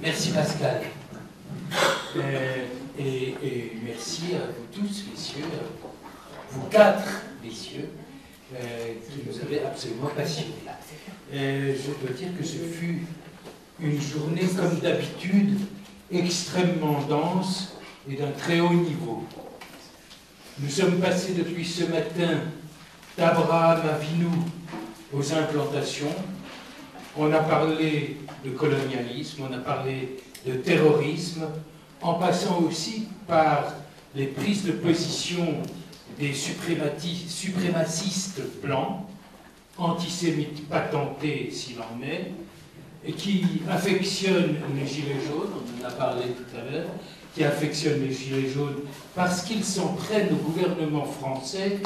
Merci Pascal. Et merci à vous tous, messieurs, vous quatre, messieurs, qui nous avez absolument passionnés. Je dois dire que ce fut une journée, comme d'habitude, extrêmement dense et d'un très haut niveau. Nous sommes passés depuis ce matin d'Abraham Avinu aux implantations. On a parlé de colonialisme, on a parlé de terrorisme, en passant aussi par les prises de position des suprémacistes blancs, antisémites patentés s'il en est, et qui affectionnent les gilets jaunes, on en a parlé tout à l'heure, qui affectionnent les gilets jaunes parce qu'ils s'en prennent au gouvernement français,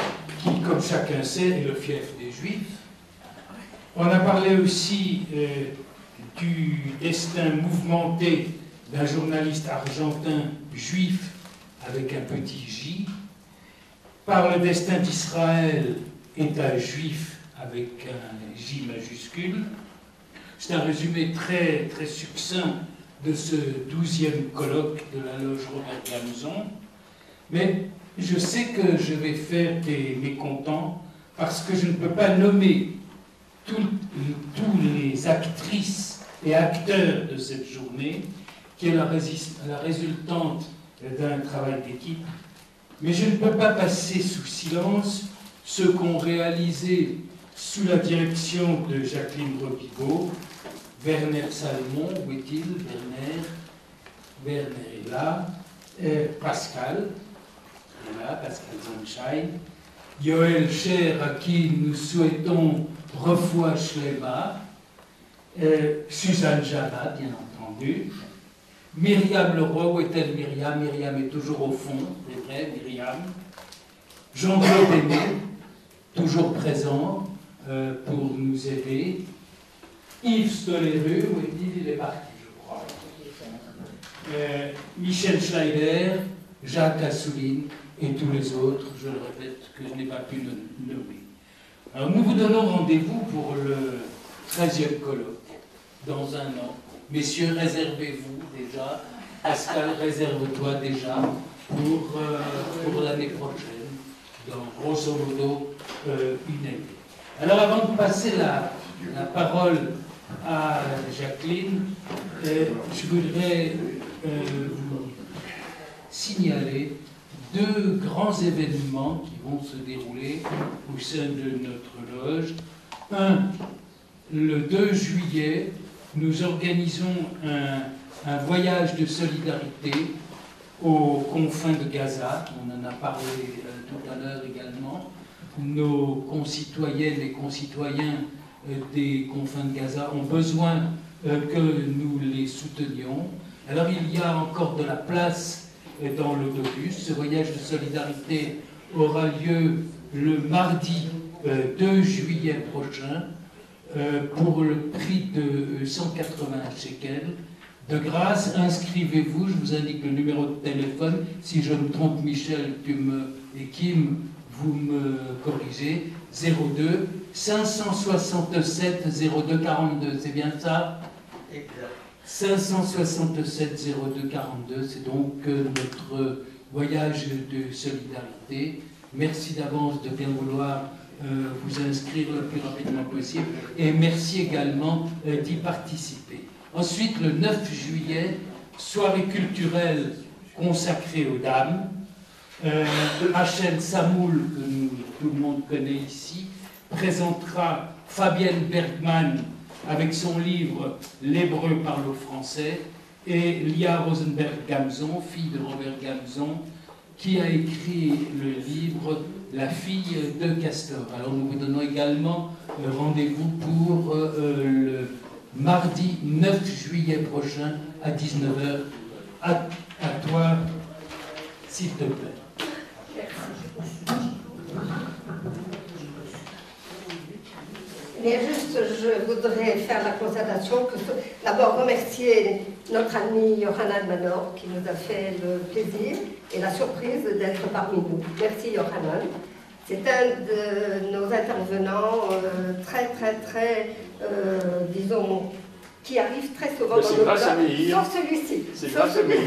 qui, comme chacun sait, est le fief des Juifs. On a parlé aussi du destin mouvementé d'un journaliste argentin juif avec un petit J, par le destin d'Israël, État juif avec un J majuscule. C'est un résumé très, très succinct de ce 12e colloque de la loge Robert Gamzon. Mais je sais que je vais faire des mécontents parce que je ne peux pas nommer tous les actrices et acteurs de cette journée, qui est la résultante d'un travail d'équipe. Mais je ne peux pas passer sous silence ceux qu'ont réalisé sous la direction de Jacqueline Robigot, Werner Salmon, où est-il? Werner est là, Pascal est là, Pascal Sunshine, Yoel Cher, à qui nous souhaitons refoua Shlema, Suzanne Jana, bien entendu, Myriam Leroy, où est-elle Myriam? Myriam est toujours au fond, c'est vrai, Myriam. Jean-Claude Aimé, toujours présent pour nous aider. Yves Stoleru, où est-il? Il est parti, je crois. Michel Schneider, Jacques Assouline et tous les autres, je le répète, que je n'ai pas pu nommer. Alors nous vous donnons rendez-vous pour le 13e colloque, dans un an. Messieurs, réservez-vous déjà. Pascal, réserve-toi déjà pour l'année prochaine, dans grosso modo une année. Alors avant de passer la parole à Jacqueline, je voudrais vous signaler deux grands événements qui vont se dérouler au sein de notre loge. Un, le 2 juillet, nous organisons un voyage de solidarité aux confins de Gaza. On en a parlé tout à l'heure également. Nos concitoyennes et concitoyens des confins de Gaza ont besoin que nous les soutenions. Alors il y a encore de la place dans l'autobus. Ce voyage de solidarité aura lieu le mardi 2 juillet prochain pour le prix de 180 shekels. De grâce, inscrivez-vous, je vous indique le numéro de téléphone. Si je me trompe, Michel et Kim, vous me corrigez. 02 567 02 42, c'est bien ça? Exact. 567 02 42, c'est donc notre voyage de solidarité. Merci d'avance de bien vouloir vous inscrire le plus rapidement possible et merci également d'y participer. Ensuite, le 9 juillet, soirée culturelle consacrée aux dames. Rachel Samoul, que tout le monde connaît ici, présentera Fabienne Bergman avec son livre « L'hébreu parle au français » et Lia Rosenberg-Gamzon, fille de Robert Gamzon, qui a écrit le livre « La fille de Castor ». Alors nous vous donnons également rendez-vous pour le mardi 9 juillet prochain à 19h. À toi, s'il te plaît. Mais juste, je voudrais faire la constatation que, d'abord, remercier notre ami Yohanan Manor qui nous a fait le plaisir et la surprise d'être parmi nous. Merci Yohanan. C'est un de nos intervenants très, disons, qui arrivent très souvent dans nos colloques, sauf celui-ci. C'est grâce à Meir.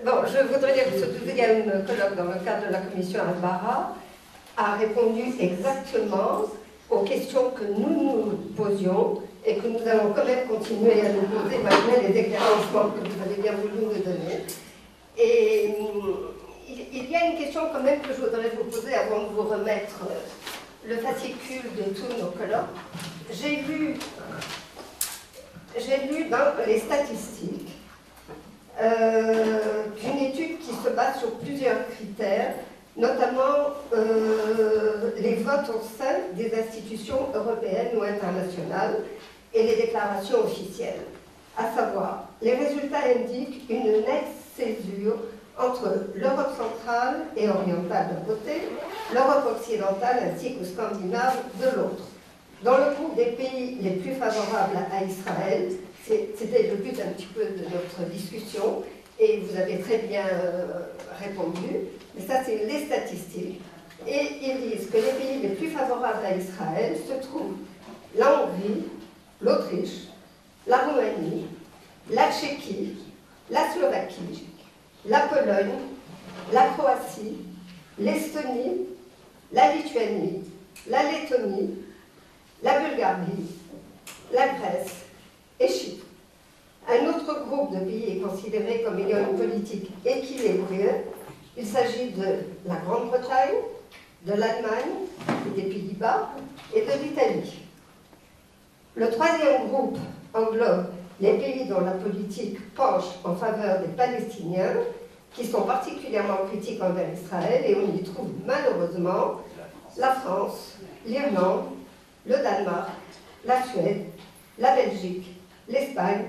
Bon, je voudrais dire que ce 12e colloque dans le cadre de la commission Al-Bara a répondu exactement aux questions que nous nous posions et que nous allons quand même continuer à nous poser malgré les éclaircissements que vous avez bien voulu nous donner. Et il y a une question quand même que je voudrais vous poser avant de vous remettre le fascicule de tous nos colloques. J'ai lu dans les statistiques une étude qui se base sur plusieurs critères, notamment les votes au sein des institutions européennes ou internationales et les déclarations officielles. À savoir, les résultats indiquent une nette césure entre l'Europe centrale et orientale d'un côté, l'Europe occidentale ainsi que scandinave de l'autre. Dans le groupe des pays les plus favorables à Israël, c'était le but un petit peu de notre discussion, et vous avez très bien répondu, mais ça c'est les statistiques, et ils disent que les pays les plus favorables à Israël se trouvent la Hongrie, l'Autriche, la Roumanie, la Tchéquie, la Slovaquie, la Pologne, la Croatie, l'Estonie, la Lituanie, la Lettonie, la Bulgarie, la Grèce et Chypre. Un autre groupe de pays est considéré comme ayant une politique équilibrée. Il s'agit de la Grande-Bretagne, de l'Allemagne, des Pays-Bas et de l'Italie. Le troisième groupe englobe les pays dont la politique penche en faveur des Palestiniens, qui sont particulièrement critiques envers Israël, et on y trouve malheureusement la France, l'Irlande, le Danemark, la Suède, la Belgique, l'Espagne,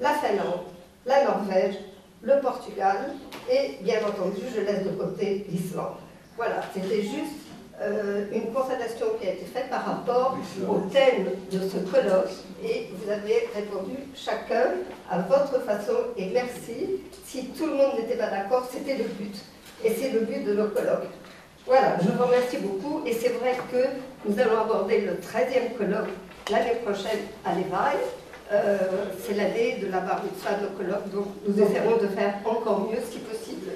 la Finlande, la Norvège, le Portugal et, bien entendu, je laisse de côté l'Islande. Voilà, c'était juste une constatation qui a été faite par rapport au thème de ce colloque, et vous avez répondu chacun à votre façon, et merci. Si tout le monde n'était pas d'accord, c'était le but, et c'est le but de nos colloques. Voilà, je vous remercie beaucoup, et c'est vrai que nous allons aborder le 13e colloque l'année prochaine à l'Évail. C'est l'année de la bar mitzvah de nos colloques, donc nous essaierons de faire encore mieux si possible.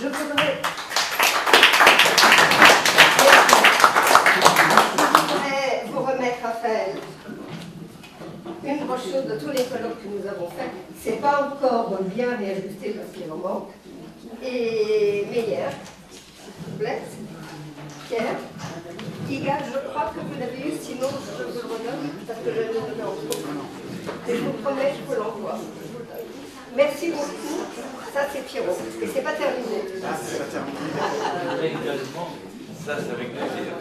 Je voudrais vous remettre, Raphaël, une brochure de tous les colloques que nous avons faits. C'est pas encore bien réajusté parce qu'il en manque. Et Meyer, s'il vous plaît. Pierre. Igal, je crois que vous l'avez eu, sinon je vous le redonne parce que je l'ai donné en trop. Et je vous promets, je vous l'envoie. Merci beaucoup. Ça, c'est Pierrot. Et c'est pas terminé. C'est pas terminé. Ça, c'est avec plaisir.